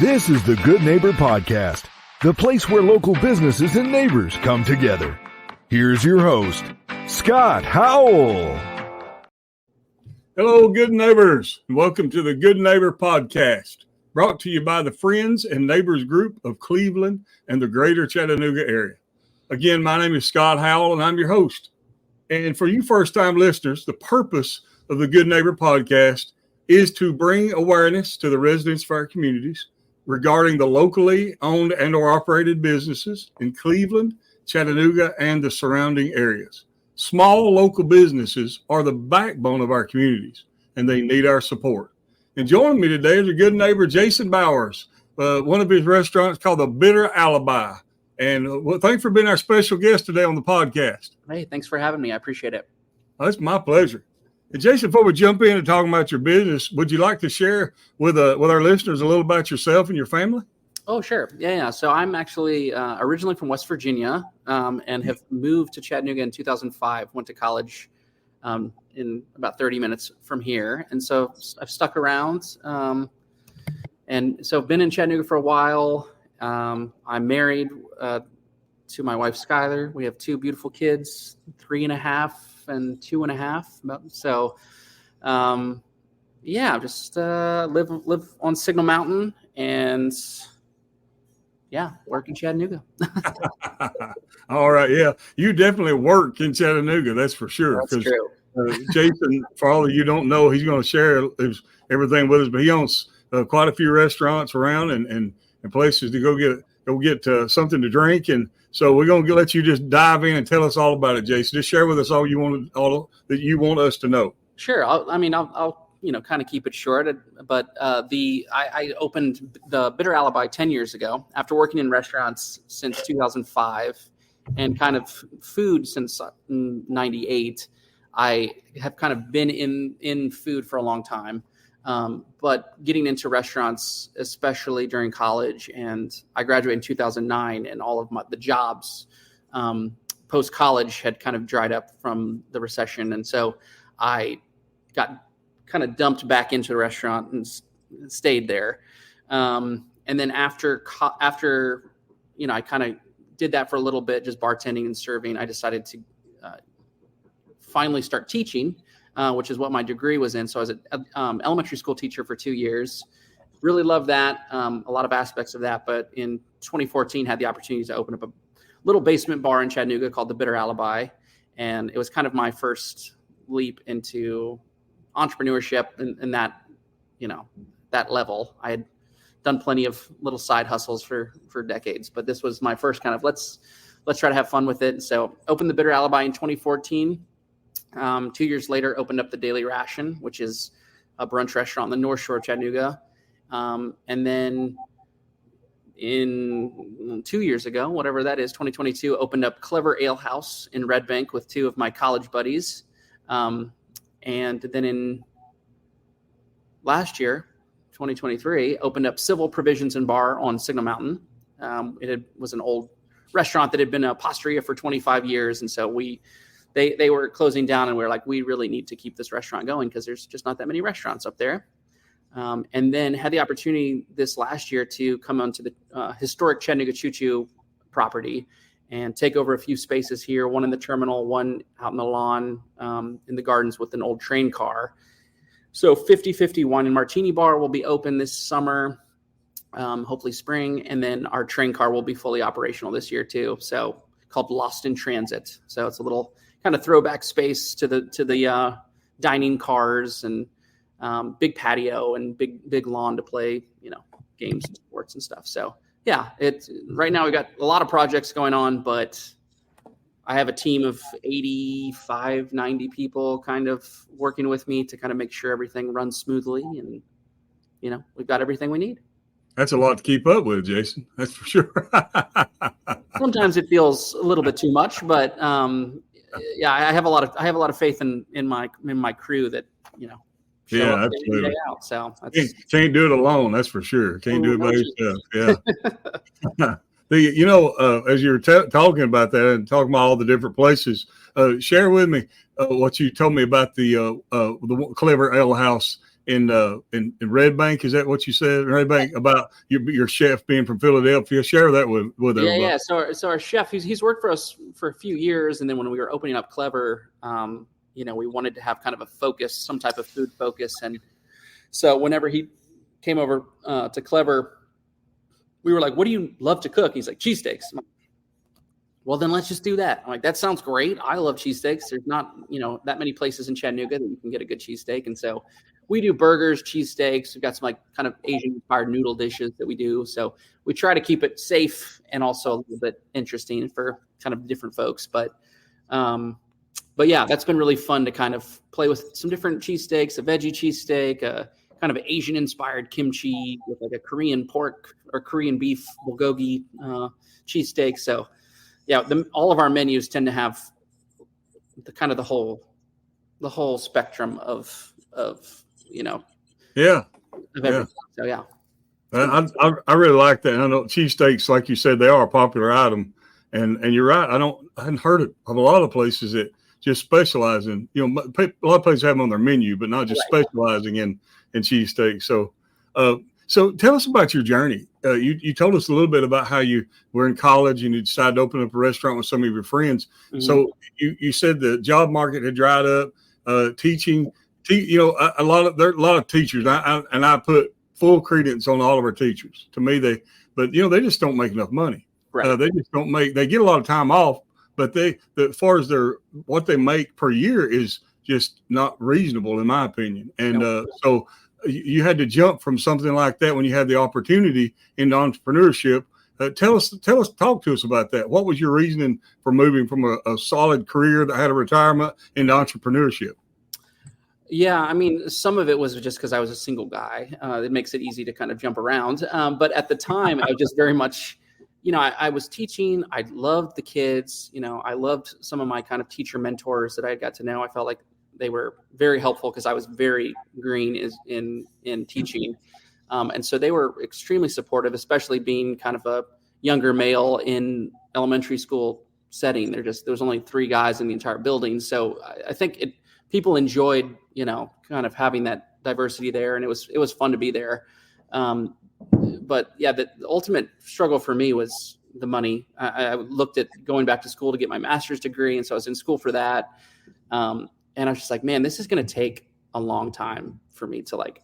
This is the Good Neighbor Podcast, the place where local businesses and neighbors come together. Here's your host, Scott Howell. Hello, good neighbors, and welcome to the Good Neighbor Podcast, brought to you by the Friends and Neighbors Group of Cleveland and the greater Chattanooga area. Again, my name is Scott Howell, and I'm your host. And for you first-time listeners, the purpose of the Good Neighbor Podcast is to bring awareness to the residents of our communities regarding the locally owned and or operated businesses in Cleveland, Chattanooga, and the surrounding areas. Small local businesses are the backbone of our communities, and they need our support. And joining me today is a good neighbor, Jason Bowers. One of his restaurants called the Bitter Alibi. And thanks for being our special guest today on the podcast. Hey, thanks for having me. I appreciate it. Oh, it's my pleasure. And Jason, before we jump in and talk about your business, would you like to share with our listeners a little about yourself and your family? Oh, sure. Yeah. So I'm actually originally from West Virginia and have moved to Chattanooga in 2005, went to college in about 30 minutes from here. And so I've stuck around. And so I've been in Chattanooga for a while. I'm married to my wife, Skylar. We have two beautiful kids, 3.5 and 2.5. So, just live on Signal Mountain and work in Chattanooga. All right. Yeah. You definitely work in Chattanooga. That's for sure. That's true. Jason, for all of you don't know, he's going to share everything with us, but he owns quite a few restaurants around and places to go get something to drink. And so we're going to let you just dive in and tell us all about it, Jason. Just share with us all that you want us to know. Sure. I'll kind of keep it short, but I opened the Bitter Alibi 10 years ago after working in restaurants since 2005 and kind of food since 98. I have kind of been in food for a long time. But getting into restaurants, especially during college, and I graduated in 2009, and all of the jobs post-college had kind of dried up from the recession. And so I got kind of dumped back into the restaurant and stayed there. And then after I kind of did that for a little bit, just bartending and serving, I decided to finally start teaching. Which is what my degree was in. So I was an elementary school teacher for 2 years. Really loved that, a lot of aspects of that. But in 2014, had the opportunity to open up a little basement bar in Chattanooga called the Bitter Alibi. And it was kind of my first leap into entrepreneurship in that, that level. I had done plenty of little side hustles for decades, but this was my first kind of let's try to have fun with it. So opened the Bitter Alibi in 2014. 2 years later, opened up the Daily Ration, which is a brunch restaurant on the North Shore of Chattanooga. And then in 2 years ago, whatever that is, 2022, opened up Clever Alehouse in Red Bank with two of my college buddies. And then in last year, 2023, opened up Civil Provisions and Bar on Signal Mountain. It was an old restaurant that had been a pastaria for 25 years. And so they were closing down, and we were like, we really need to keep this restaurant going because there's just not that many restaurants up there. And then had the opportunity this last year to come onto the historic Chattanooga Choo-Choo property and take over a few spaces here, one in the terminal, one out in the lawn in the gardens with an old train car. So 50/50 wine and Martini bar will be open this summer, hopefully spring. And then our train car will be fully operational this year too. So called Lost in Transit. So it's a little kind of throwback space to the dining cars and big patio and big lawn to play, games and sports and stuff. So it's right now we've got a lot of projects going on, but I have a team of 85, 90 people kind of working with me to kind of make sure everything runs smoothly, and we've got everything we need. That's a lot to keep up with, Jason. That's for sure. Sometimes it feels a little bit too much, but I have a lot of faith in my crew that show up absolutely. Day out. So can't do it alone. That's for sure. Can't do it by yourself. Yeah. As you're talking about that and talking about all the different places, share with me what you told me about the Clever Alehouse in Red Bank. Is that what you said, Red Bank, about your chef being from Philadelphia? Share that with everybody. Yeah. So our chef, he's worked for us for a few years, and then when we were opening up Clever, we wanted to have kind of a focus, some type of food focus, and so whenever he came over to Clever, we were like, "What do you love to cook?" He's like, "Cheesesteaks." I'm like, well, then let's just do that. I'm like, that sounds great. I love cheesesteaks. There's not, that many places in Chattanooga that you can get a good cheesesteak. And so we do burgers, cheesesteaks. We've got some like kind of Asian inspired noodle dishes that we do. So we try to keep it safe and also a little bit interesting for kind of different folks. But yeah, that's been really fun to kind of play with some different cheesesteaks, a veggie cheesesteak, a kind of Asian inspired kimchi with like a Korean pork or Korean beef bulgogi cheesesteak. So yeah, all of our menus tend to have the kind of the whole spectrum of Yeah. Of everything. So yeah. I really like that. I know cheesesteaks, like you said, they are a popular item, and you're right. I hadn't heard of a lot of places that just specialize in, a lot of places have them on their menu, but not just specializing in cheesesteaks. So tell us about your journey. You told us a little bit about how you were in college and you decided to open up a restaurant with some of your friends. Mm-hmm. So you said the job market had dried up. Teaching, there are a lot of teachers, and I put full credence on all of our teachers. To me, they just don't make enough money. Right. They just don't they get a lot of time off, but as far as what they make per year is just not reasonable in my opinion. And so you had to jump from something like that when you had the opportunity into entrepreneurship. Talk to us about that. What was your reasoning for moving from a solid career that had a retirement into entrepreneurship? Yeah, I mean, some of it was just because I was a single guy. It makes it easy to kind of jump around. But at the time, I was just very much, I was teaching. I loved the kids. I loved some of my kind of teacher mentors that I got to know. I felt like they were very helpful because I was very green in teaching. And so they were extremely supportive, especially being kind of a younger male in elementary school setting. There was only 3 guys in the entire building. So I think people enjoyed, kind of having that diversity there. And it was fun to be there. But yeah, the ultimate struggle for me was the money. I looked at going back to school to get my master's degree. And so I was in school for that. And I was just like, man, this is going to take a long time for me to like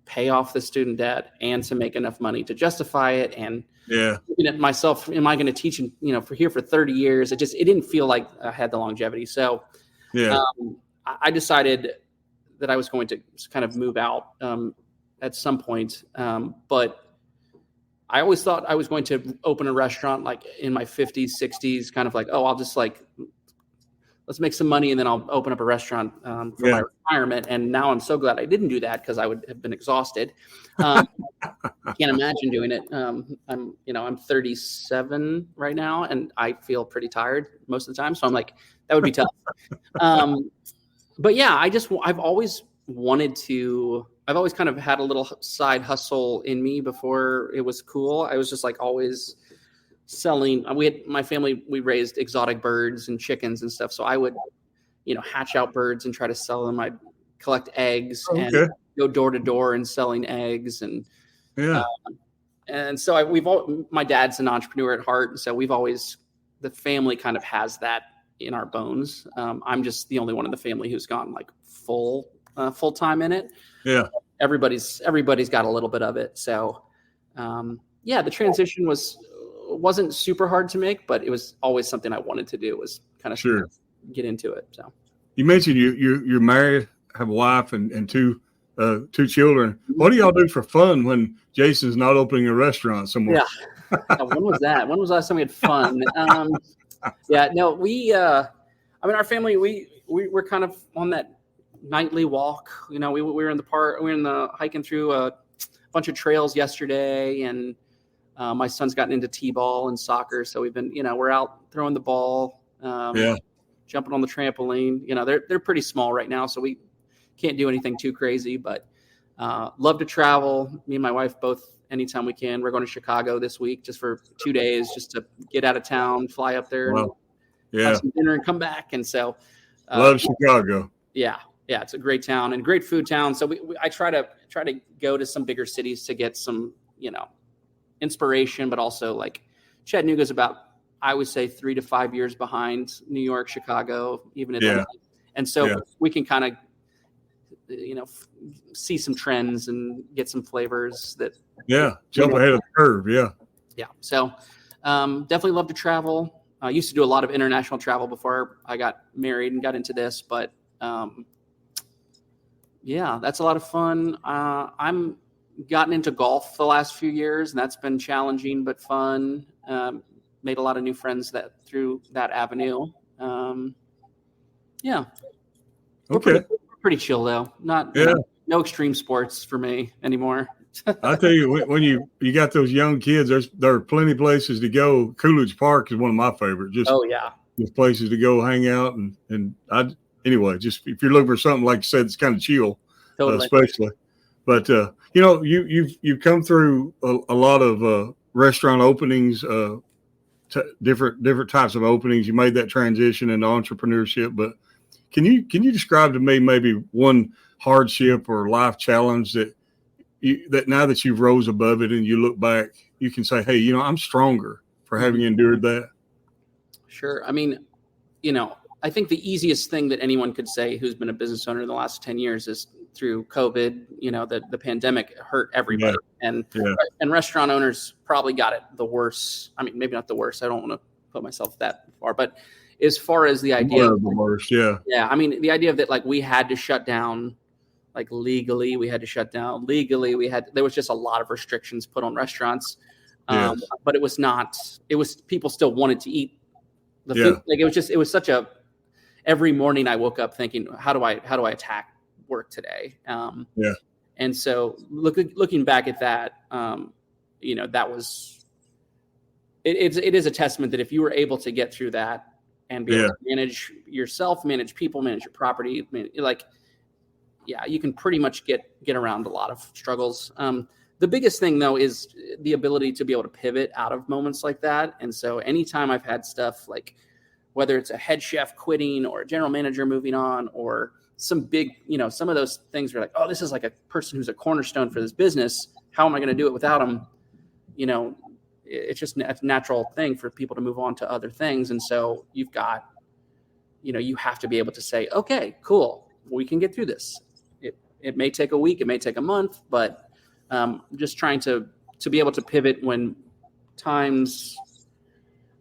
pay off the student debt and to make enough money to justify it. And looking at myself, am I going to teach for 30 years? It didn't feel like I had the longevity. So I decided that I was going to kind of move out at some point. But I always thought I was going to open a restaurant like in my 50s, 60s, kind of like, I'll just like, let's make some money and then I'll open up a restaurant for my retirement. And now I'm so glad I didn't do that because I would have been exhausted. I can't imagine doing it. I'm 37 right now and I feel pretty tired most of the time. So I'm like, that would be tough. But yeah, I've always kind of had a little side hustle in me before it was cool. I was just like always selling. My family, we raised exotic birds and chickens and stuff. So I would, hatch out birds and try to sell them. I'd collect eggs and go door to door and selling eggs. And, and so my dad's an entrepreneur at heart. And so the family kind of has that in our bones. I'm just the only one in the family who's gone like full time in it. Yeah. Everybody's got a little bit of it. So, the transition wasn't super hard to make, but it was always something I wanted to do, was kind of get into it. So you mentioned you're married, have a wife and two children. What do y'all do for fun when Jason's not opening a restaurant somewhere? Yeah. When was that? When was the last time we had fun? Our family, we're kind of on that nightly walk. We were in the park, hiking through a bunch of trails yesterday, and my son's gotten into t-ball and soccer. So we've been, we're out throwing the ball, jumping on the trampoline. They're pretty small right now, so we can't do anything too crazy, but love to travel. Me and my wife both, anytime we can. We're going to Chicago this week just for 2 days, just to get out of town, fly up there, and have some dinner and come back. And so love Chicago. Yeah. Yeah, it's a great town and great food town. So I try to go to some bigger cities to get some, inspiration, but also like Chattanooga's about, I would say 3 to 5 years behind New York, Chicago, even Atlanta. Yeah. And so we can kind of, see some trends and get some flavors that. Yeah. Jump ahead of the curve. Yeah. Yeah. So definitely love to travel. I used to do a lot of international travel before I got married and got into this, but that's a lot of fun. I'm gotten into golf the last few years, and that's been challenging but fun. Made a lot of new friends through that avenue. Okay. Pretty chill though. Not no extreme sports for me anymore. I tell you, when you got those young kids, there are plenty of places to go. Coolidge Park is one of my favorites. Just places to go hang out anyway. Just if you're looking for something like you said, it's kind of chill, especially. But you've come through a lot of restaurant openings, different types of openings. You made that transition into entrepreneurship, but can you describe to me maybe one hardship or life challenge that now that you've rose above it and you look back, you can say, hey, I'm stronger for having endured that? Sure. I mean, I think the easiest thing that anyone could say who's been a business owner in the last 10 years is through COVID, the pandemic hurt everybody. And restaurant owners probably got it the worst. I mean, maybe not the worst. I don't want to put myself that far, but as far as the idea of the worst, yeah. I mean, the idea of that, like, we had to shut down, like legally, we had to shut down legally. There was just a lot of restrictions put on restaurants. But it was people still wanted to eat the food. Like it was such every morning I woke up thinking, how do I attack work today? And so looking back at that, that was, it is a testament that if you were able to get through that and be able to manage yourself, manage people, manage your property, you can pretty much get around a lot of struggles. The biggest thing though is the ability to be able to pivot out of moments like that. And so anytime I've had stuff like, whether it's a head chef quitting or a general manager moving on, or some big, some of those things are like, oh, this is like a person who's a cornerstone for this business. How am I going to do it without them? It's just a natural thing for people to move on to other things. And so you've got, you have to be able to say, okay, cool, we can get through this. It may take a week, it may take a month, but just trying to be able to pivot when times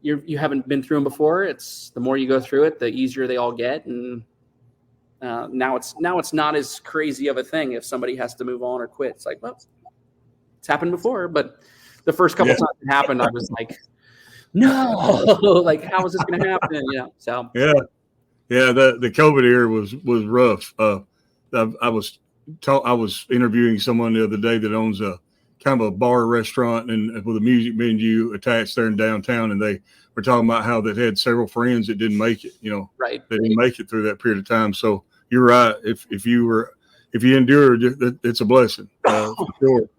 you haven't been through them before. It's the more you go through it, the easier they all get. And now it's not as crazy of a thing if somebody has to move on or quit. It's like, well, it's happened before, but the first couple times it happened, I was like, no, like, how is this going to happen? So the COVID era was rough. I was interviewing someone the other day that owns a kind of a bar restaurant and with a music venue attached there in downtown, and they were talking about how they had several friends that didn't make it. They didn't make it through that period of time. So you're right. If you endured, it's a blessing for sure.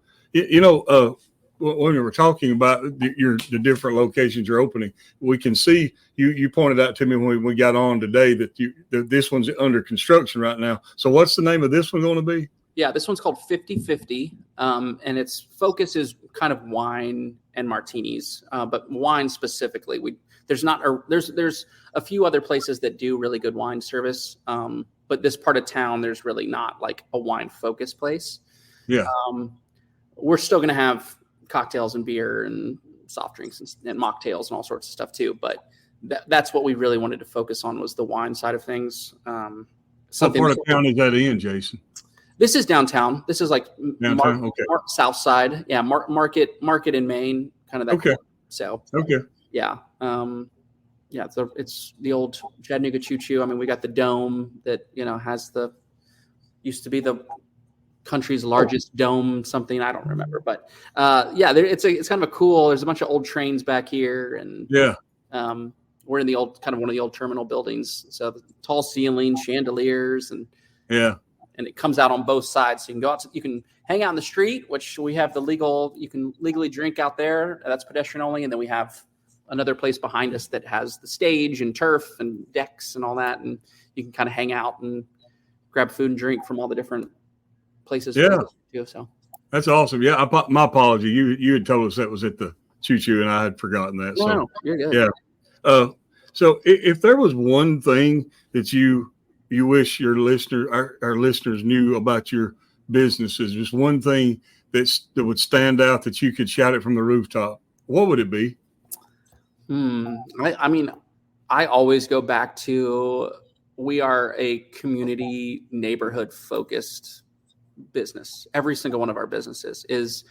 When we were talking about the different locations you're opening, we can see you pointed out to me when we got on today that this one's under construction right now. So what's the name of this one going to be? Yeah, this one's called 50/50, and its focus is kind of wine and martinis, but wine specifically. There's a few other places that do really good wine service, but this part of town, there's really not like a wine focused place. Yeah, we're still going to have cocktails and beer and soft drinks and mocktails and all sorts of stuff too, but that's what we really wanted to focus on, was the wine side of things. What part of town is that in, Jason? This is downtown. This is like downtown, south side. Yeah, market in Maine, kind of that. Okay. So yeah. It's the old Chattanooga Choo Choo. I mean, we got the dome that used to be the country's largest dome, something I don't remember, but it's kind of a cool. There's a bunch of old trains back here, and we're in the old one of the old terminal buildings. So the tall ceilings, chandeliers, and it comes out on both sides. So you can go out. You can hang out in the street, which we have you can legally drink out there. That's pedestrian only, and then we have another place behind us that has the stage and turf and decks and all that, and you can kind of hang out and grab food and drink from all the different places. Yeah. Too, so that's awesome. Yeah. My apology. You had told us that was at the Choo Choo and I had forgotten that. No, you're good. Yeah. So if there was one thing that you wish your our listeners knew about your businesses, just one thing that would stand out that you could shout it from the rooftop, what would it be? I mean, I always go back to, we are a community neighborhood focused business. Every single one of our businesses is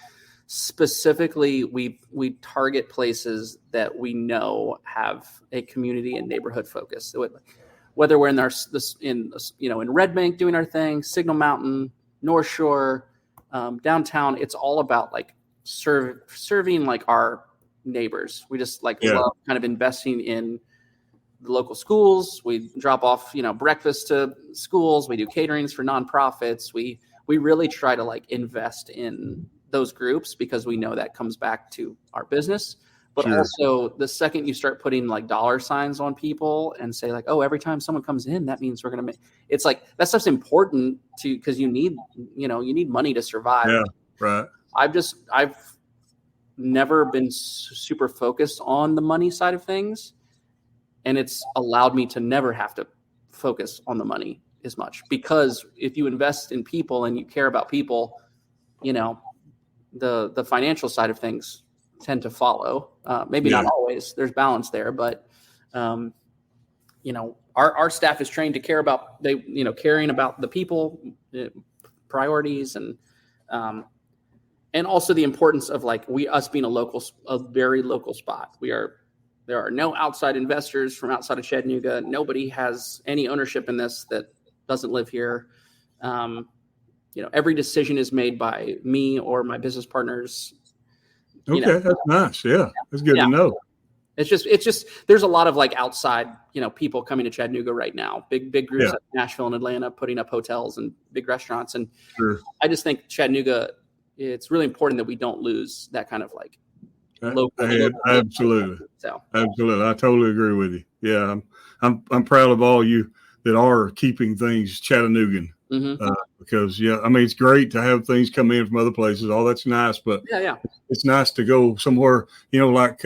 specifically, we target places that we know have a community and neighborhood focus. So whether we're in Red Bank doing our thing, Signal Mountain, North Shore, downtown, it's all about like serving like our neighbors. We just love kind of investing in the local schools. We drop off, breakfast to schools. We do caterings for nonprofits. We really try to like invest in those groups because we know that comes back to our business. But also the second you start putting like dollar signs on people and say like, oh, every time someone comes in, that means we're going to make, it's like, that stuff's important because you need money to survive. Yeah. Right. I've never been super focused on the money side of things. And it's allowed me to never have to focus on the money as much, because if you invest in people and you care about people, the financial side of things tend to follow. Maybe not always. There's balance there, but our staff is trained to care about caring about the people, priorities, and also the importance of like us being a very local spot. There are no outside investors from outside of Chattanooga. Nobody has any ownership in this that doesn't live here. Every decision is made by me or my business partners. Okay, that's nice. Yeah, that's good to know. It's just there's a lot of like outside, people coming to Chattanooga right now. Big groups like Nashville and Atlanta putting up hotels and big restaurants. And I just think Chattanooga, it's really important that we don't lose that kind of like local. Absolutely. Absolutely. I totally agree with you. Yeah. I'm proud of all you that are keeping things Chattanoogan. Because it's great to have things come in from other places. All that's nice, but it's nice to go somewhere, like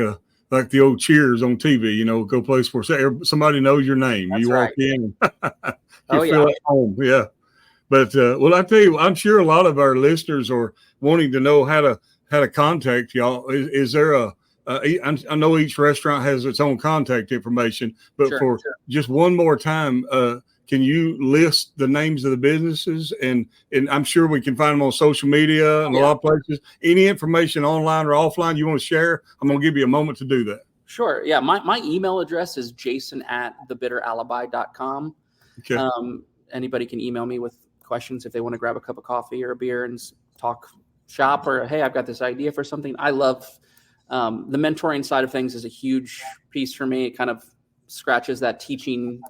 the old Cheers on TV. Go place where somebody knows your name. That's you walk right. in, you feel at home. Yeah, but I tell you, I'm sure a lot of our listeners are wanting to know how to contact y'all. Is there I know each restaurant has its own contact information, but just one more time. Can you list the names of the businesses? And I'm sure we can find them on social media and a lot of places. Any information online or offline you want to share, I'm going to give you a moment to do that. Sure. Yeah. My email address is jason@thebitteralibi.com. Okay. Anybody can email me with questions if they want to grab a cup of coffee or a beer and talk shop, or, hey, I've got this idea for something. I love the mentoring side of things is a huge piece for me. It kind of scratches that teaching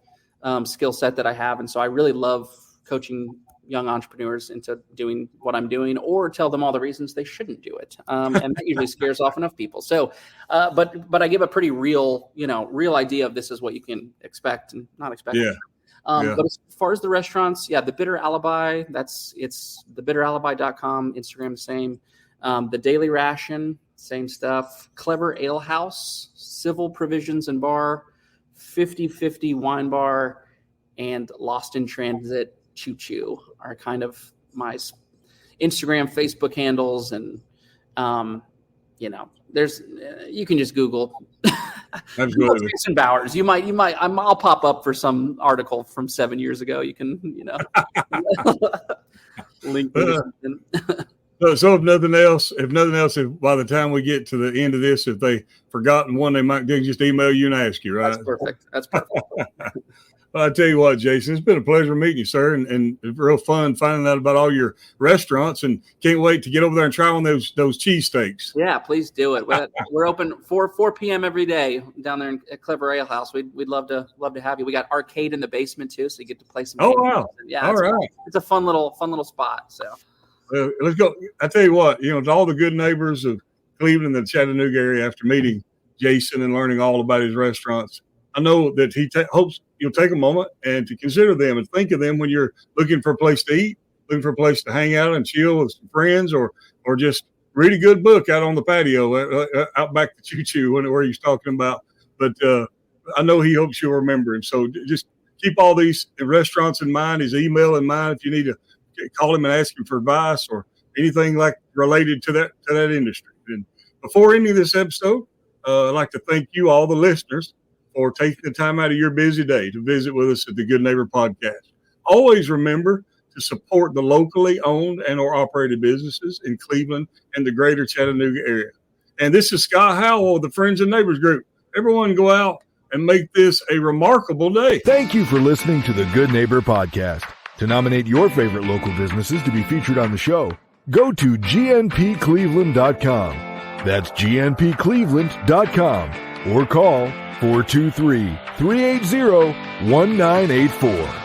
skill set that I have. And so I really love coaching young entrepreneurs into doing what I'm doing, or tell them all the reasons they shouldn't do it. And that usually scares off enough people. So, but I give a pretty real idea of this is what you can expect and not expect. But as far as the restaurants, the Bitter Alibi, it's thebitteralibi.com, Instagram, the same. The Daily Ration, same stuff. Clever Alehouse, Civil Provisions and Bar, 50/50 Wine Bar, and Lost in Transit Choo Choo are kind of my Instagram, Facebook handles. And, there's, you can just Google Jason Bowers. I'll pop up for some article from 7 years ago. You can, link me to something. So if nothing else, if by the time we get to the end of this, if they forgotten one, they might just email you and ask you, right? That's perfect. Well, I tell you what, Jason, it's been a pleasure meeting you, sir, and real fun finding out about all your restaurants, and can't wait to get over there and try one of those cheesesteaks. Yeah, please do it. We're open 4 p.m. every day down there at Clever Alehouse. We'd love to have you. We got arcade in the basement too, so you get to play some games. Wow! Yeah, all right. It's a fun little spot. So let's go. I tell you what, to all the good neighbors of Cleveland and the Chattanooga area, after meeting Jason and learning all about his restaurants, I know that he hopes you'll take a moment and to consider them and think of them when you're looking for a place to eat, looking for a place to hang out and chill with some friends, or just read a good book out on the patio out back to Choo-Choo where he's talking about. But I know he hopes you'll remember him. So just keep all these restaurants in mind, his email in mind if you need to call him and ask him for advice or anything like related to that industry. And before ending this episode, I'd like to thank you, all the listeners, for taking the time out of your busy day to visit with us at the Good Neighbor Podcast. Always remember to support the locally owned and or operated businesses in Cleveland and the greater Chattanooga area. And this is Scott Howell of the Friends and Neighbors Group. Everyone go out and make this a remarkable day. Thank you for listening to the Good Neighbor Podcast. To nominate your favorite local businesses to be featured on the show, go to gnpcleveland.com. That's gnpcleveland.com or call 423-380-1984.